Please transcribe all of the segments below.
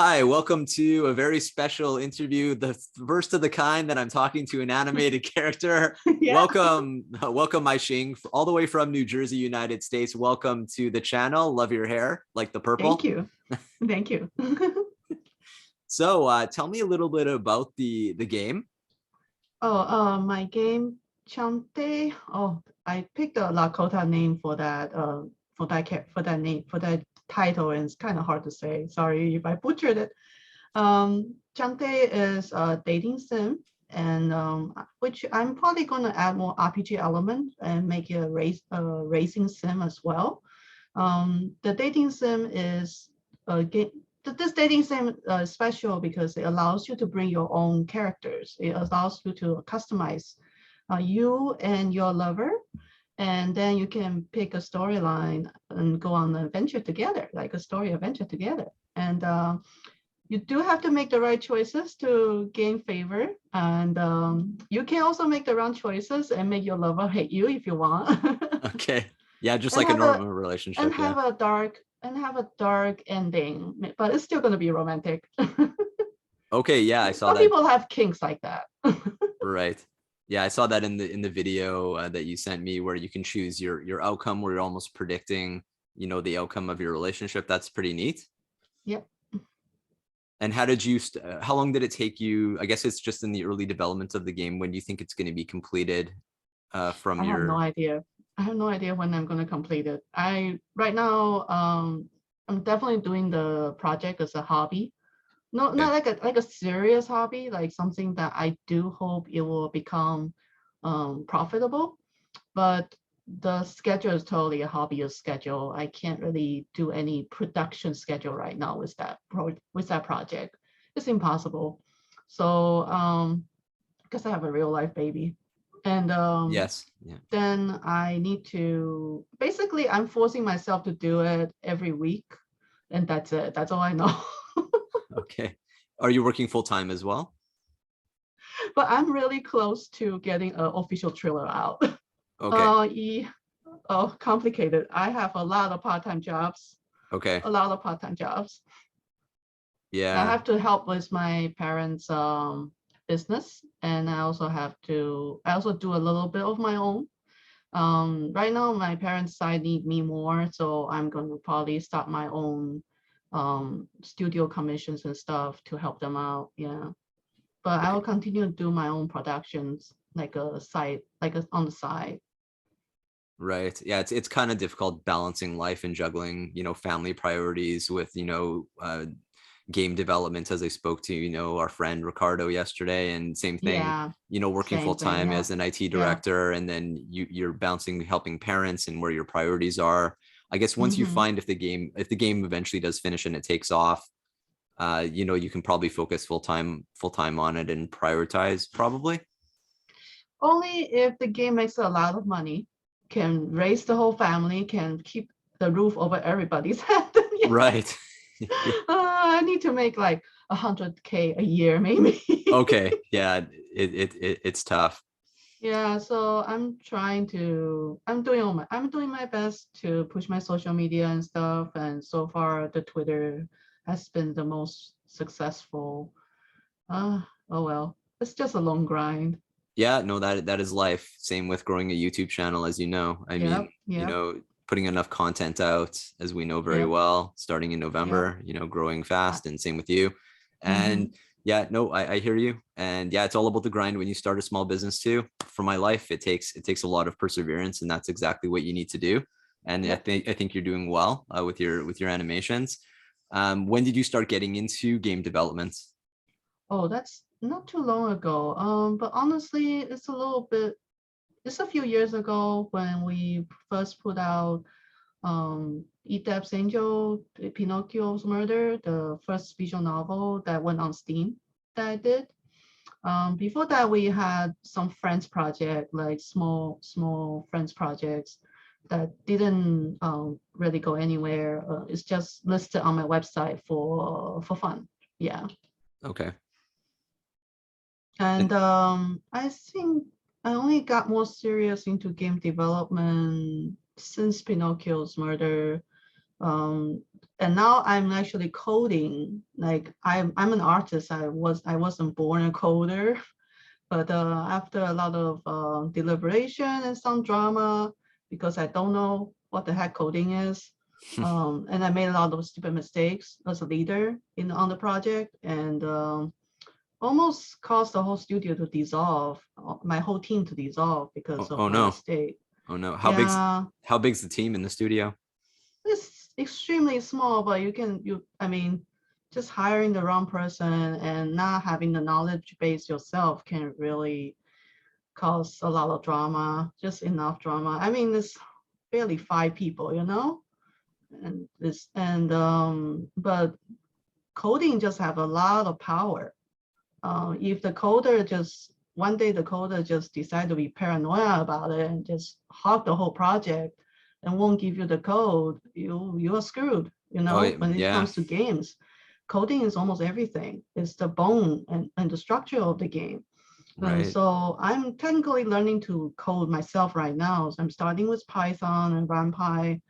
Hi, welcome to a very special interview, the first of the kind that I'm talking to an animated character. Yeah. Welcome, Mayshing, all the way from New Jersey, United States. Welcome to the channel. Love your hair, like the Thank purple. you. Thank you. So, tell me a little bit about the game. My game Chante. Oh, I picked a Lakota name for that. For that name for that title, and it's kind of hard to say. Sorry if I butchered it. Chante is a dating sim, and which I'm probably going to add more RPG element and make it a racing sim as well. The dating sim is a game. This dating sim is special because it allows you to bring your own characters. It allows you to customize you and your lover, and then you can pick a storyline and go on an adventure together, like a story adventure together. And you do have to make the right choices to gain favor, and you can also make the wrong choices and make your lover hate you if you want. Okay. Yeah, just and like a have a normal relationship. and Yeah. have a dark ending, but it's still going to be romantic. Okay. Yeah, I saw Some that. people have kinks like that. Right. Yeah, I saw that in the video that you sent me, where you can choose your outcome, where you're almost predicting, the outcome of your relationship. That's pretty neat. Yep. And how long did it take you? I guess it's just in the early development of the game. When do you think it's going to be completed from I have no your? idea. I have no idea when I'm going to complete it. Right now, I'm definitely doing the project as a hobby. No, Okay. not like a serious hobby, like something that I do hope it will become profitable. But the schedule is totally a hobbyist schedule. I can't really do any production schedule right now with that project. It's impossible. So because I have a real life baby, and Yes. Yeah. then I need to basically I'm forcing myself to do it every week, and that's it. That's all I know. Okay. Are you working full time as well? But I'm really close to getting an official trailer out. Okay. Yeah, oh, complicated. I have a lot of part-time jobs. Okay. A lot of part-time jobs. I Yeah. have to help with my parents' business, and I also do a little bit of my own. Right now, my parents' side need me more, so I'm going to probably start my own studio commissions and stuff to help them out. Yeah, but I will continue to do my own productions like a side, on the side. Right. Yeah, it's kind of difficult balancing life and juggling, family priorities with, game development, as I spoke to, our friend Ricardo yesterday, and same thing, Yeah, working full same thing. time Yeah, as an IT yeah. director, and then you're bouncing helping parents and where your priorities are. I guess once you Mm-hmm. find if the game eventually does finish and it takes off, you can probably focus full time on it and prioritize probably. Only if the game makes a lot of money, can raise the whole family, can keep the roof over everybody's head. Yeah. Right. Yeah. I need to make like 100K a year, maybe. Okay. Yeah. It's tough. Yeah, so I'm doing my best to push my social media and stuff, and so far the Twitter has been the most successful. Oh well, it's just a long grind. Yeah, no, that is life. Same with growing a YouTube channel, as you know. I mean, Yep, yep, putting enough content out, as we know very yep, well, starting in yep. November, growing I, fast, and same with you. mm-hmm. And yeah, no, I hear you. And yeah, it's all about the grind when you start a small business too. For my life, it takes a lot of perseverance, and that's exactly what you need to do. And I Yep. think I think you're doing well with your animations. When did you start getting into game development? Oh, that's not too long ago. But honestly, it's a few years ago when we first put out Edep's Angel, Pinocchio's Murder, the first visual novel that went on Steam that I did. Before that, we had some friends project, like small friends projects that didn't really go anywhere. It's just listed on my website for fun. Yeah. Okay. And And I think I only got more serious into game development since Pinocchio's Murder. Um, and now I'm actually coding. Like I'm an artist. I wasn't born a coder, but after a lot of deliberation and some drama, because I don't know what the heck coding is, and I made a lot of stupid mistakes as a leader on the project, and almost caused the whole studio to dissolve, my whole team to dissolve because Oh, of oh my no. mistake. Oh no. Yeah, How big's the team in the studio? it's extremely small, but I mean, just hiring the wrong person and not having the knowledge base yourself can really cause a lot of drama, just enough drama. I mean, there's barely 5 people, but coding just have a lot of power. If the coder just one day the coder just decide to be paranoia about it and just hog the whole project and won't give you the code, you are screwed. Oh When it yeah. comes to games, coding is almost everything. It's the bone and the structure of the game. And Right. so I'm technically learning to code myself right now. So I'm starting with Python and RunPy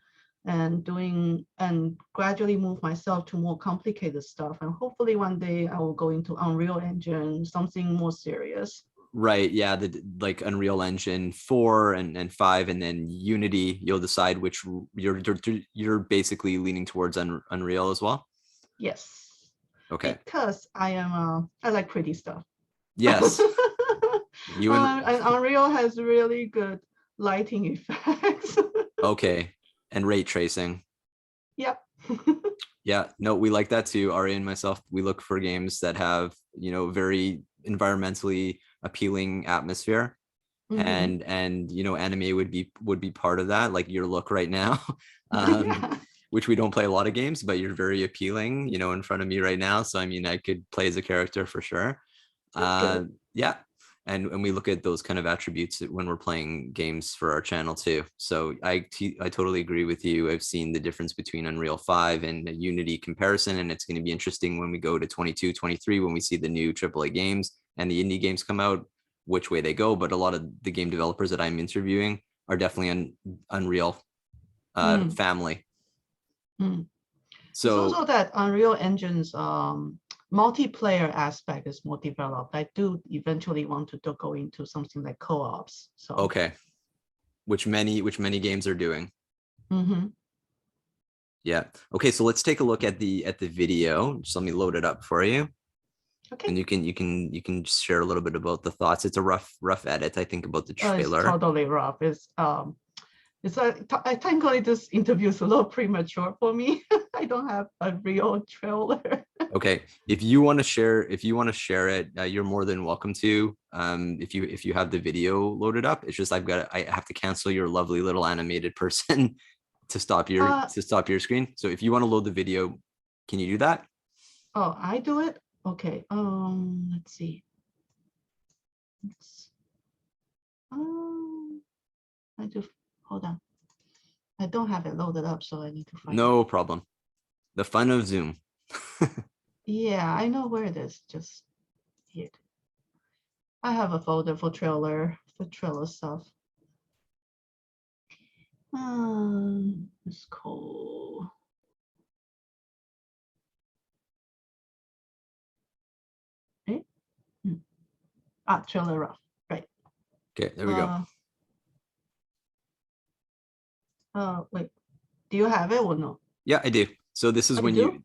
and doing and gradually move myself to more complicated stuff. And hopefully one day I will go into Unreal Engine, something more serious. Right. Yeah. The like Unreal Engine 4 and 5, and then Unity, you'll decide which you're basically leaning towards Unreal as well. Yes, Okay. because I like pretty stuff. Yes. You and And Unreal has really good lighting effects. okay. And ray tracing. Yep. Yeah, no, we like that too. Ari and myself, we look for games that have, very environmentally appealing atmosphere. Hmm. And anime would be part of that, like your look right now. um Yeah, which we don't play a lot of games, but you're very appealing, in front of me right now. So I mean, I could play as a character for sure. that's good. Yeah, and we look at those kind of attributes when we're playing games for our channel too. So I totally agree with you. I've seen the difference between Unreal 5 and a Unity comparison, and it's going to be interesting when we go to 22, 23, when we see the new AAA games and the indie games come out, which way they go. But a lot of the game developers that I'm interviewing are definitely an Unreal Mm, family. mm. It's So also that Unreal Engine's multiplayer aspect is more developed. I do eventually want to go into something like co-ops. So, okay, which many games are doing. mhm. Yeah. Okay, so let's take a look at the video. Just let me load it up for you. Okay. And you can share a little bit about the thoughts. It's a rough edit, I think, about the It's trailer. totally rough. I technically this interview is a little premature for me. I don't have a real trailer. Okay. If you want to share it, you're more than welcome to. If you have the video loaded up, it's just I have to cancel your lovely little animated person to stop your Uh, to stop your screen. So if you want to load the video, can you do that? oh, I do it. Okay. Let's see. It's, um, I just hold on. I don't have it loaded up, so I need to find it. No problem. The fun of Zoom. Yeah, I know where it is. Just here. I have a folder for trailer stuff. It's cool. Eh? Hmm. Trailer rough. Right. Okay, there we go. Uh, Wait. Do you have it or no? Yeah, I do. So this is I when do.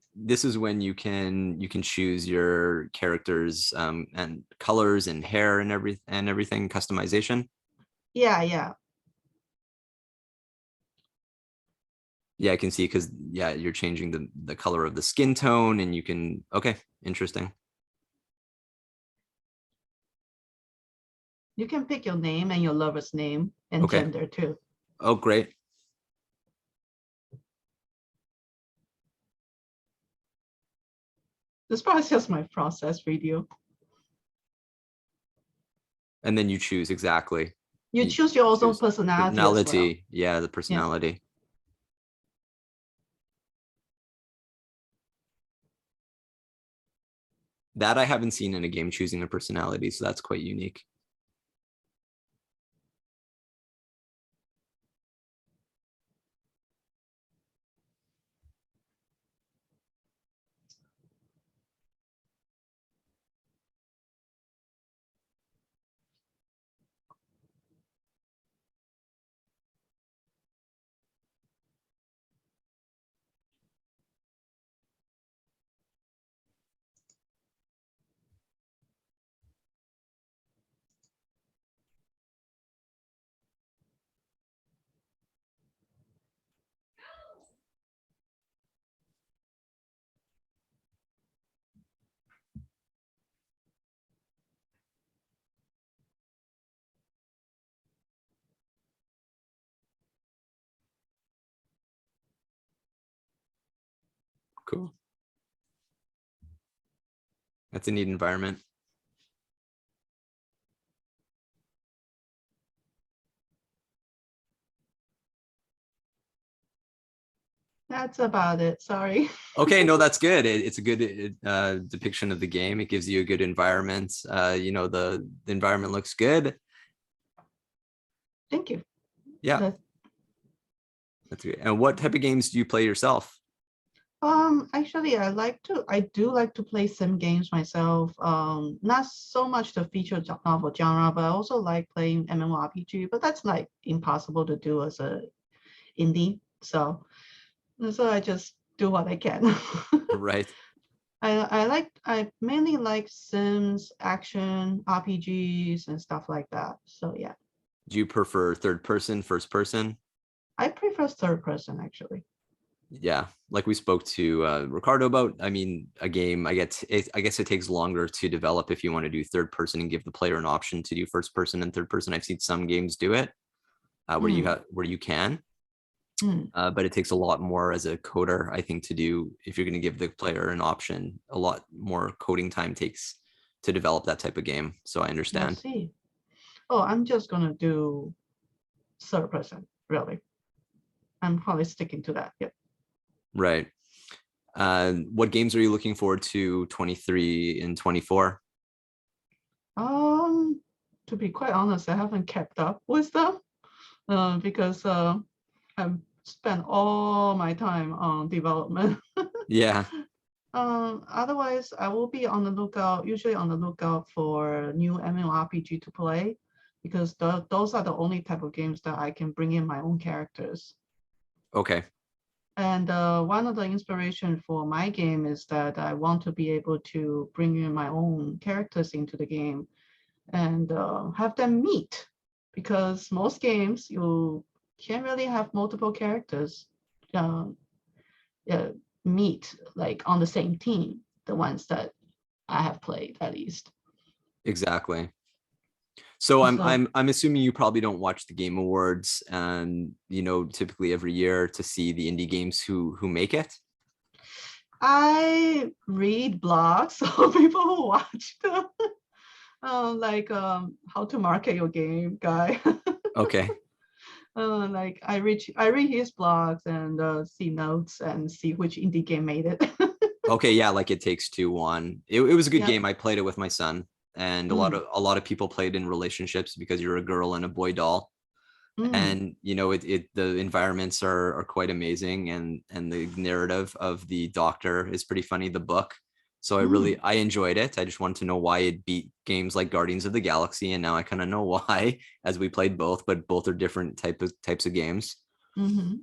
you can choose your characters and colors and hair and everything customization. Yeah, yeah. Yeah, I can see because yeah, you're changing the color of the skin tone and you can okay, interesting. You can pick your name and your lover's name and Okay. gender too. Oh, great. This probably just my process video. And then you choose exactly. You You choose your own choose personality as well. personality. Yeah, the Yeah. personality. That I haven't seen in a game, choosing a personality, so that's quite unique. Cool. That's a neat environment. That's about it. Sorry. Okay, no, that's good. It's a good depiction of the game. It gives you a good environment. The environment looks good. Thank you. Yeah, That, that's good. And what type of games do you play yourself? actually, I do like to play sim games myself. Not so much the feature novel genre, but I also like playing MMORPG. But that's like impossible to do as a indie. So I just do what I can. Right. I mainly like Sims, action, RPGs, and stuff like that. So yeah, Do you prefer third person, first person? I prefer third person actually. Yeah, like we spoke to Ricardo about. I mean, a game. I guess it takes longer to develop if you want to do third person and give the player an option to do first person and third person. I've seen some games do it Mm, where you can, mm, but it takes a lot more as a coder, I think, to do if you're going to give the player an option. A lot more coding time takes to develop that type of game. So I I understand. see. Oh, I'm just gonna do third person, really. I'm probably sticking to that. Yep. Right. What games are you looking forward to 23 and 24? Um, to be quite honest, I haven't kept up with them because I've spent all my time on development. Yeah. Otherwise, I will be on the lookout, usually on the lookout for new MMORPG to play, because those are the only type of games that I can bring in my own characters. Okay. And one of the inspiration for my game is that I want to be able to bring in my own characters into the game and have them meet, because most games you can't really have multiple characters uh, uh, meet like on the same team, the ones that I have played at least. Exactly. So So I'm assuming you probably don't watch the Game Awards and typically every year to see the indie games who make it. I read blogs of people who watch them, like how to market your game guy. Okay. Like I read his blogs and see notes and see which indie game made it. Okay, yeah, like It Takes Two one. It was a good Yep. game. I played it with my son, and Mm, a lot of people played in relationships because you're a girl and a boy doll. mm, And it the environments are quite amazing, and the narrative of the doctor is pretty funny, the book. So mm, I enjoyed it. I just wanted to know why it beat games like Guardians of the Galaxy, and now I kind of know why, as we played both, but both are different types of games. mm-hmm.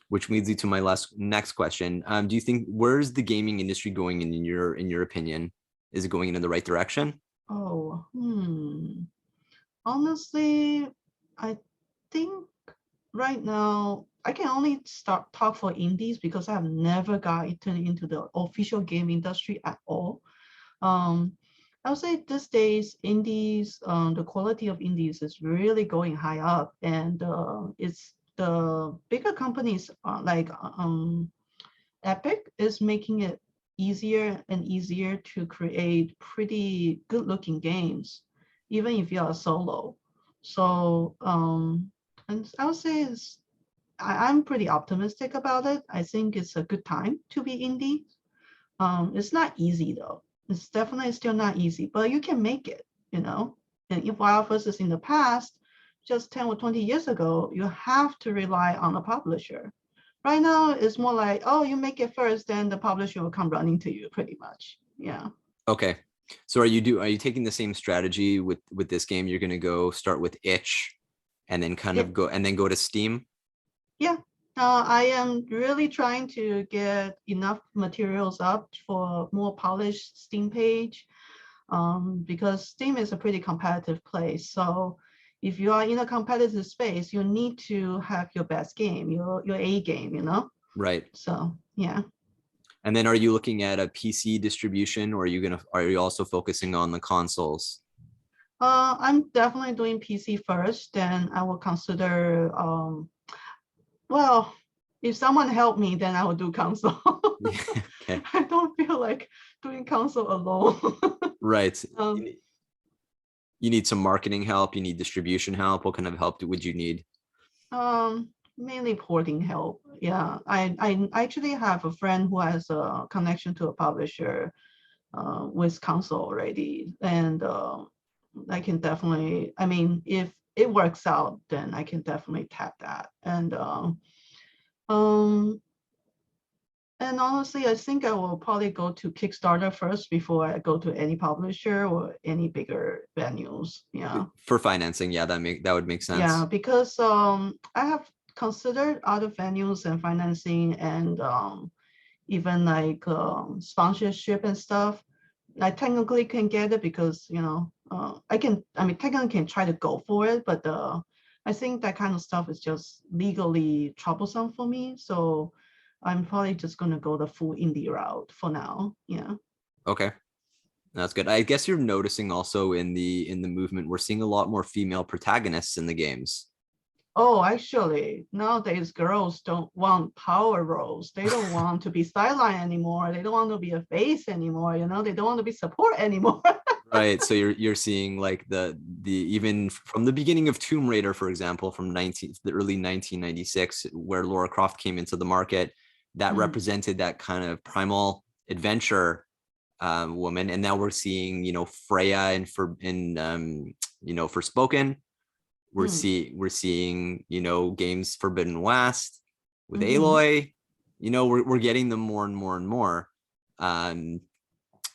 Which leads you to my next question. Do you think, where's the gaming industry going in your opinion? Is it going in the right direction? Oh, honestly, I think right now I can only start talk for indies because I have never gotten into the official game industry at all. Um, I would say these days, indies, the quality of indies is really going high up, and it's the bigger companies like Epic is making it easier and easier to create pretty good-looking games, even if you're a solo. So, and I would say I'm pretty optimistic about it. I think it's a good time to be indie. It's not easy though. It's definitely still not easy, but you can make it, you know. And if while versus in the past, just 10 or 20 years ago, you have to rely on a publisher. Right now, it's more like, oh, you make it first, then the publisher will come running to you pretty much. Yeah. Okay. So are you taking the same strategy with this game? You're going to go start with itch and then kind Yeah. of go to Steam? Yeah. I am really trying to get enough materials up for more polished Steam page, because Steam is a pretty competitive place. So if you are in a competitive space, you need to have your best game, your A game, you know? Right. So yeah. And then are you looking at a PC distribution, or are you also focusing on the consoles? I'm definitely doing PC first, then I will consider, well, if someone help me, then I will do console. Okay. I don't feel like doing console alone. Right. um, You need some marketing help. You need distribution help. What kind of help would you need? Mainly porting help. Yeah, I actually have a friend who has a connection to a publisher with console already, and I can definitely. I mean, if it works out, then I can definitely tap that. Um, and honestly, I think I will probably go to Kickstarter first before I go to any publisher or any bigger venues. Yeah. For financing? Yeah, that would make Yeah, sense. because I have considered other venues and financing and even like sponsorship and stuff. I technically can get it because I mean technically can try to go for it, but I think that kind of stuff is just legally troublesome for me. So I'm probably just gonna go the full indie route for now. Yeah. Okay. That's good. I guess you're noticing also in the movement, we're seeing a lot more female protagonists in the games. Oh, actually, nowadays girls don't want power roles. They don't want to be sideline anymore. They don't want to be a face anymore. They don't want to be support anymore. Right. So you're seeing like the even from the beginning of Tomb Raider, for example, from the early 1996, where Laura Croft came into the market, that Mm, represented that kind of primal adventure woman. And now we're seeing, Freya for Spoken. mm, We're seeing, games Forbidden West with hmm. Aloy. We're getting them more and more and more. Um,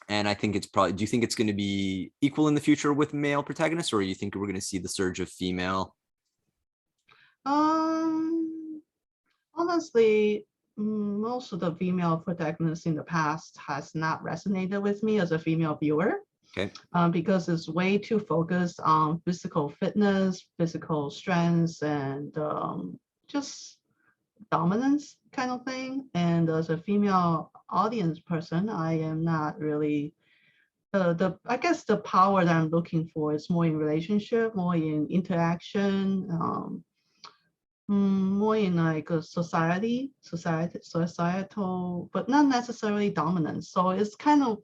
and I think it's probably, do you think it's going to be equal in the future with male protagonists, or you think we're going to see the surge of female? Um, Honestly, most of the female protagonists in the past has not resonated with me as a female viewer, Okay. because it's way too focused on physical fitness, physical strengths, and just dominance kind of thing. And as a female audience person, I am not really the I guess the power that I'm looking for is more in relationship, more in interaction, more in like a societal, but not necessarily dominance. So it's kind of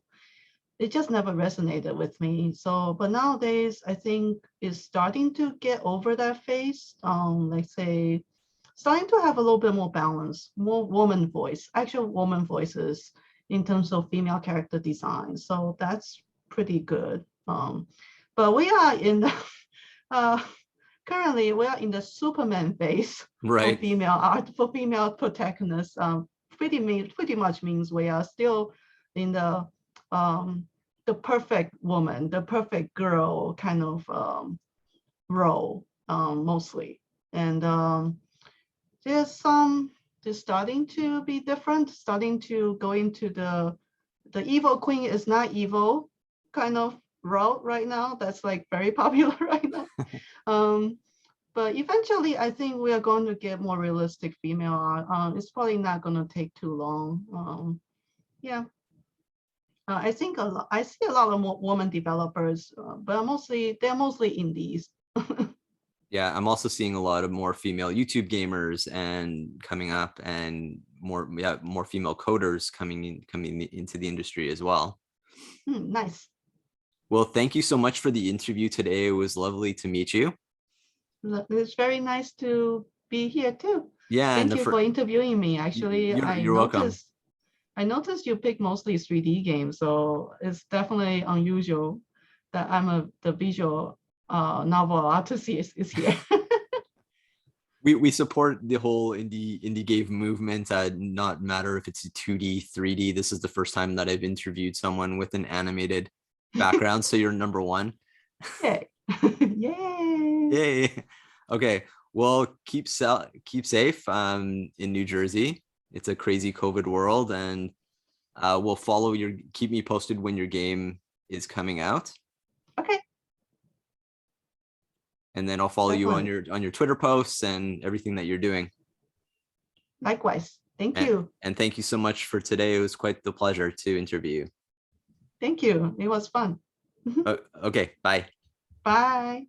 it just never resonated with me. So, but nowadays I think it's starting to get over that phase. Like say, starting to have a little bit more balance, more woman voice, actual woman voices in terms of female character design. So that's pretty good. But we are in the uh, currently we are in the Superman phase for Right. female art for female protagonists. Pretty much means we are still in um, the perfect woman, the perfect girl kind of role mostly, and there's some they're starting to be different, starting to go into the evil queen is not evil kind of route right now. That's like very popular right now. Um, but eventually, I think we are going to get more realistic female art. It's probably not going to take too long. Yeah, I think I see a lot of woman developers, but they're mostly indies. Yeah, I'm also seeing a lot of more female YouTube gamers and coming up, and more female coders coming into the industry as well. Nice. Well, thank you so much for the interview today. It was lovely to meet you. It's very nice to be here too. Yeah, and Thank you for interviewing me. Actually, you're welcome. I noticed you pick mostly 3D games, so it's definitely unusual that the visual novel artist is here. We support the whole indie game movement. Not matter if it's 2D, 3D. This is the first time that I've interviewed someone with an animated background, so you're number one. Yay. Yay. Yay. Okay. Well, keep safe in New Jersey. It's a crazy COVID world, and we'll keep me posted when your game is coming out, Okay, and then I'll follow you on definitely. your Twitter posts and everything that you're doing. Likewise. Thank And you. and thank you so much for today. It was quite the pleasure to interview you. Thank you. It was fun. Okay, bye. Bye.